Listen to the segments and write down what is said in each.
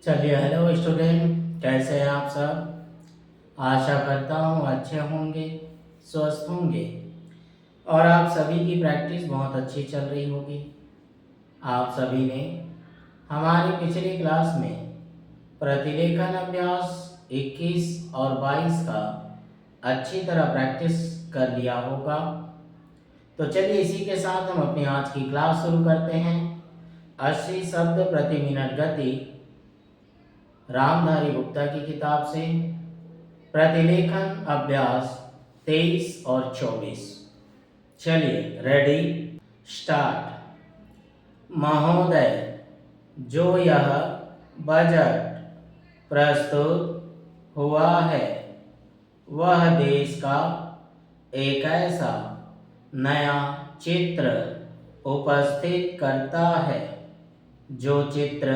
चलिए, hello student, कैसे हैं आप सब। आशा करता हूँ अच्छे होंगे, स्वस्थ होंगे और आप सभी की प्रैक्टिस बहुत अच्छी चल रही होगी। आप सभी ने हमारी पिछली क्लास में प्रतिलेखन अभ्यास 21 और 22 का अच्छी तरह प्रैक्टिस कर लिया होगा। तो चलिए, इसी के साथ हम अपनी आज की क्लास शुरू करते हैं। 80 शब्द प्रति मिनट गति, रामधारी गुप्ता की किताब से प्रतिलेखन अभ्यास 23 और 24। चलिए, रेडी, स्टार्ट। महोदय, जो यह बजट प्रस्तुत हुआ है वह देश का एक ऐसा नया चित्र उपस्थित करता है जो चित्र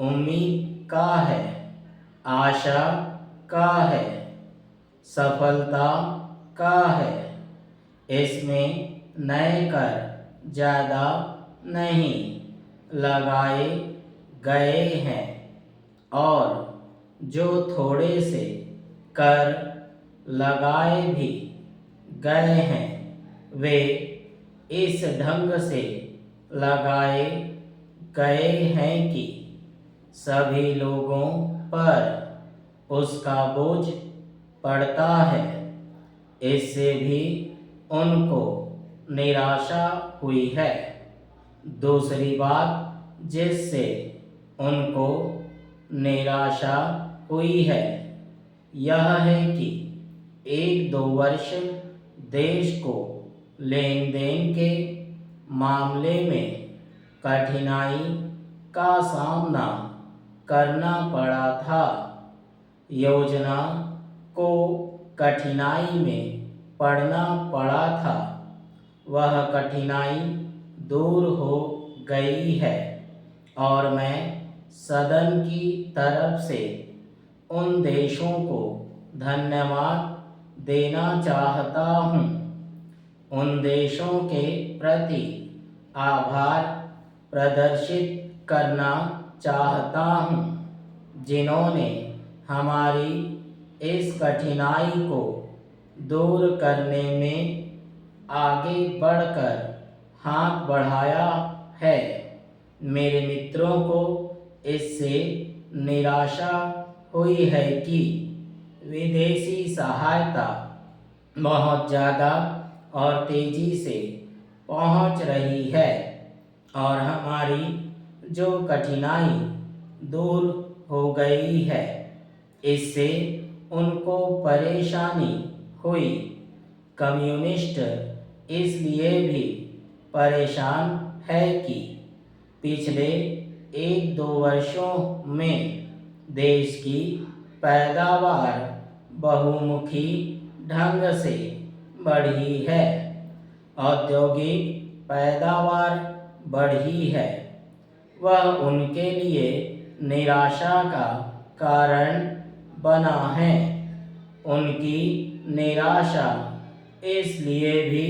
उम्मीद का है, आशा का है, सफलता का है। इसमें नए कर ज़्यादा नहीं लगाए गए हैं और जो थोड़े से कर लगाए भी गए हैं वे इस ढंग से लगाए गए हैं कि सभी लोगों पर उसका बोझ पड़ता है। इससे भी उनको निराशा हुई है। दूसरी बात जिससे उनको निराशा हुई है यह है कि 1-2 वर्ष देश को लेन देन के मामले में कठिनाई का सामना करना पड़ा था। योजना को कठिनाई में पड़ना पड़ा था, वह कठिनाई दूर हो गई है और मैं सदन की तरफ से उन देशों को धन्यवाद देना चाहता हूँ, उन देशों के प्रति आभार प्रदर्शित करना चाहता हूँ जिन्होंने हमारी इस कठिनाई को दूर करने में आगे बढ़कर हाथ बढ़ाया है। मेरे मित्रों को इससे निराशा हुई है कि विदेशी सहायता बहुत ज़्यादा और तेज़ी से पहुंच रही है और हमारी जो कठिनाई दूर हो गई है इससे उनको परेशानी हुई। कम्युनिस्ट इसलिए भी परेशान है कि पिछले 1-2 वर्षों में देश की पैदावार बहुमुखी ढंग से बढ़ी है, औद्योगिक पैदावार बढ़ी है। वह उनके लिए निराशा का कारण बना है। उनकी निराशा इसलिए भी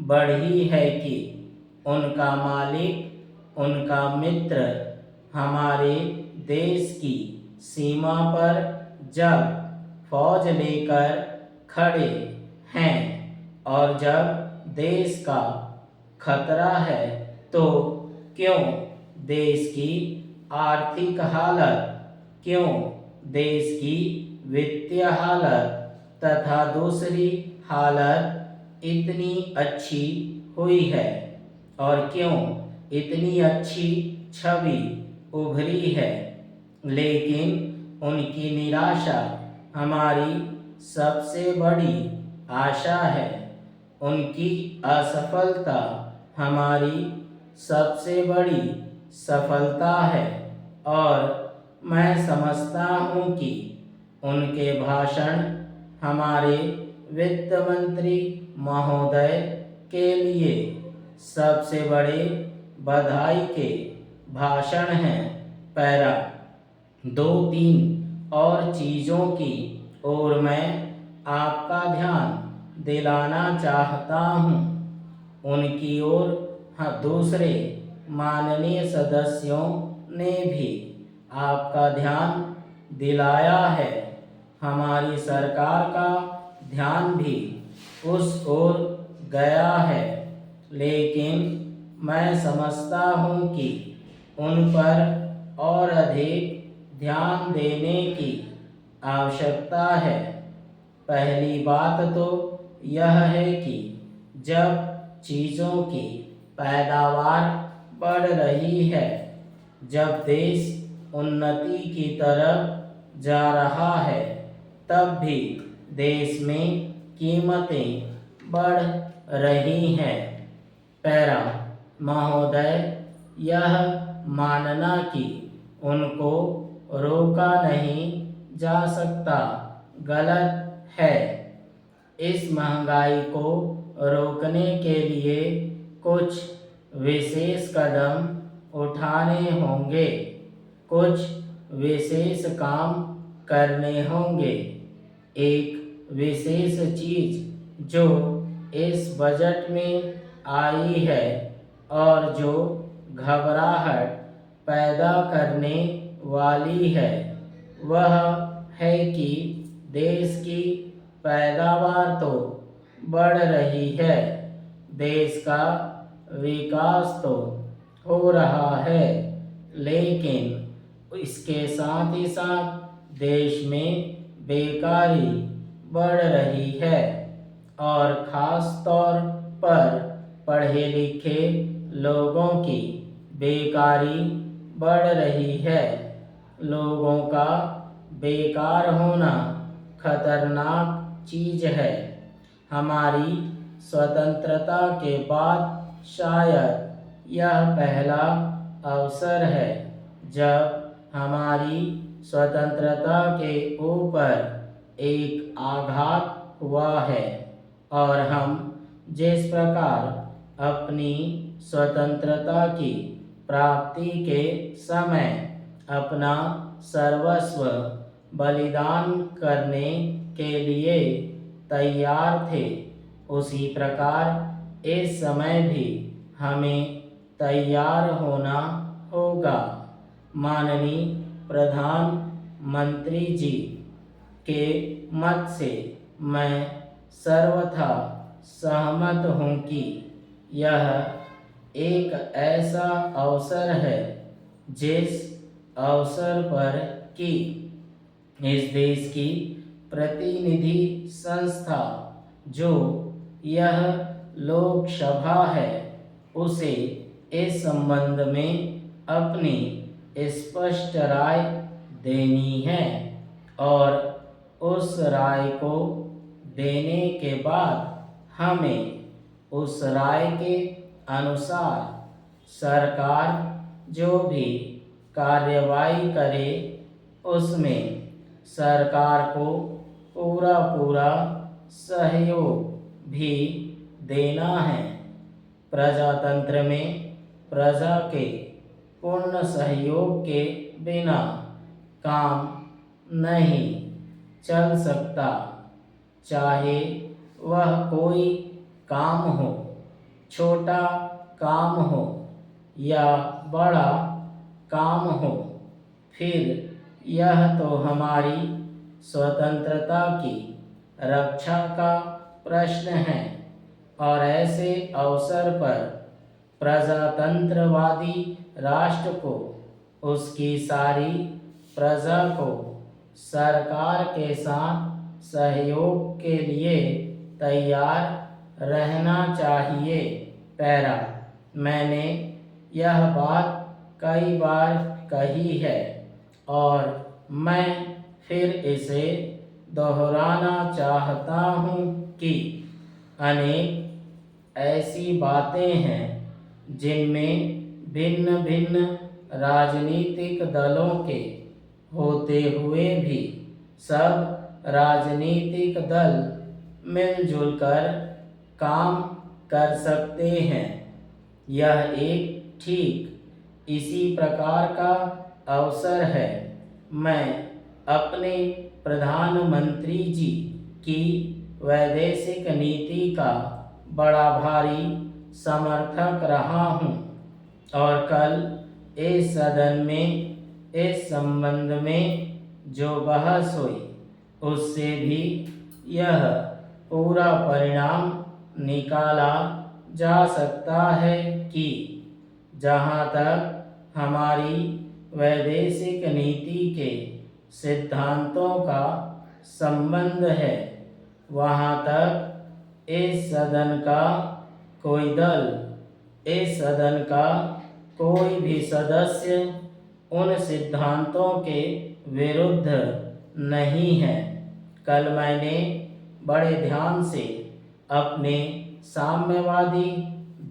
बढ़ी है कि उनका मालिक, उनका मित्र हमारे देश की सीमा पर जब फौज लेकर खड़े हैं और जब देश का खतरा है तो क्यों देश की आर्थिक हालत, क्यों देश की वित्तीय हालत तथा दूसरी हालत इतनी अच्छी हुई है और क्यों इतनी अच्छी छवि उभरी है। लेकिन उनकी निराशा हमारी सबसे बड़ी आशा है, उनकी असफलता हमारी सबसे बड़ी सफलता है और मैं समझता हूँ कि उनके भाषण हमारे वित्त मंत्री महोदय के लिए सबसे बड़े बधाई के भाषण हैं। पैरा 2-3 और चीज़ों की ओर मैं आपका ध्यान दिलाना चाहता हूँ। उनकी ओर दूसरे माननीय सदस्यों ने भी आपका ध्यान दिलाया है। हमारी सरकार का ध्यान भी उस ओर गया है, लेकिन मैं समझता हूँ कि उन पर और अधिक ध्यान देने की आवश्यकता है। पहली बात तो यह है कि जब चीज़ों की पैदावार बढ़ रही है, जब देश उन्नति की तरफ जा रहा है, तब भी देश में कीमतें बढ़ रही हैं। पैरा महोदय, यह मानना कि उनको रोका नहीं जा सकता गलत है। इस महंगाई को रोकने के लिए कुछ विशेष कदम उठाने होंगे, कुछ विशेष काम करने होंगे। एक विशेष चीज़ जो इस बजट में आई है और जो घबराहट पैदा करने वाली है, वह है कि देश की पैदावार तो बढ़ रही है, देश का विकास तो हो रहा है, लेकिन इसके साथ ही साथ देश में बेकारी बढ़ रही है और ख़ास तौर पर पढ़े लिखे लोगों की बेकारी बढ़ रही है। लोगों का बेकार होना खतरनाक चीज़ है। हमारी स्वतंत्रता के बाद शायद यह पहला अवसर है जब हमारी स्वतंत्रता के ऊपर एक आघात हुआ है और हम जिस प्रकार अपनी स्वतंत्रता की प्राप्ति के समय अपना सर्वस्व बलिदान करने के लिए तैयार थे, उसी प्रकार इस समय भी हमें तैयार होना होगा। माननीय प्रधानमंत्री जी के मत से मैं सर्वथा सहमत हूँ कि यह एक ऐसा अवसर है जिस अवसर पर कि इस देश की प्रतिनिधि संस्था जो यह लोकसभा है, उसे इस संबंध में अपनी स्पष्ट राय देनी है और उस राय को देने के बाद हमें उस राय के अनुसार सरकार जो भी कार्यवाही करे उसमें सरकार को पूरा सहयोग भी देना है। प्रजातंत्र में प्रजा के पूर्ण सहयोग के बिना काम नहीं चल सकता, चाहे वह कोई काम हो, छोटा काम हो या बड़ा काम हो। फिर यह तो हमारी स्वतंत्रता की रक्षा का प्रश्न है और ऐसे अवसर पर प्रजातंत्रवादी राष्ट्र को उसकी सारी प्रजा को सरकार के साथ सहयोग के लिए तैयार रहना चाहिए। पैरा मैंने यह बात कई बार कही है और मैं फिर इसे दोहराना चाहता हूँ कि अनेक ऐसी बातें हैं जिनमें भिन्न भिन्न राजनीतिक दलों के होते हुए भी सब राजनीतिक दल मिलजुल कर काम कर सकते हैं। यह एक ठीक इसी प्रकार का अवसर है। मैं अपने प्रधानमंत्री जी की वैदेशिक नीति का बड़ा भारी समर्थक रहा हूँ और कल इस सदन में इस संबंध में जो बहस हुई उससे भी यह पूरा परिणाम निकाला जा सकता है कि जहाँ तक हमारी वैदेशिक नीति के सिद्धांतों का संबंध है, वहाँ तक इस सदन का कोई दल, इस सदन का कोई भी सदस्य उन सिद्धांतों के विरुद्ध नहीं है। कल मैंने बड़े ध्यान से अपने साम्यवादी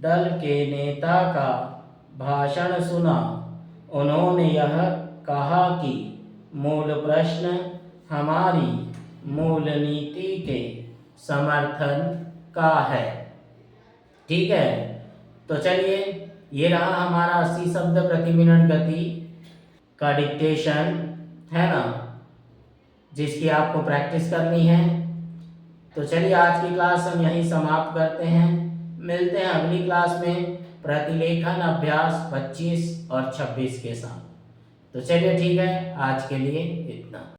दल के नेता का भाषण सुना। उन्होंने यह कहा कि मूल प्रश्न हमारी मूल नीति के समर्थन का है। ठीक है, तो चलिए, ये रहा हमारा 80 शब्द प्रति मिनट गति का डिक्टेशन, है ना, जिसकी आपको प्रैक्टिस करनी है। तो चलिए, आज की क्लास हम यहीं समाप्त करते हैं। मिलते हैं अगली क्लास में प्रतिलेखन अभ्यास 25 और 26 के साथ। तो चलिए, ठीक है, आज के लिए इतना।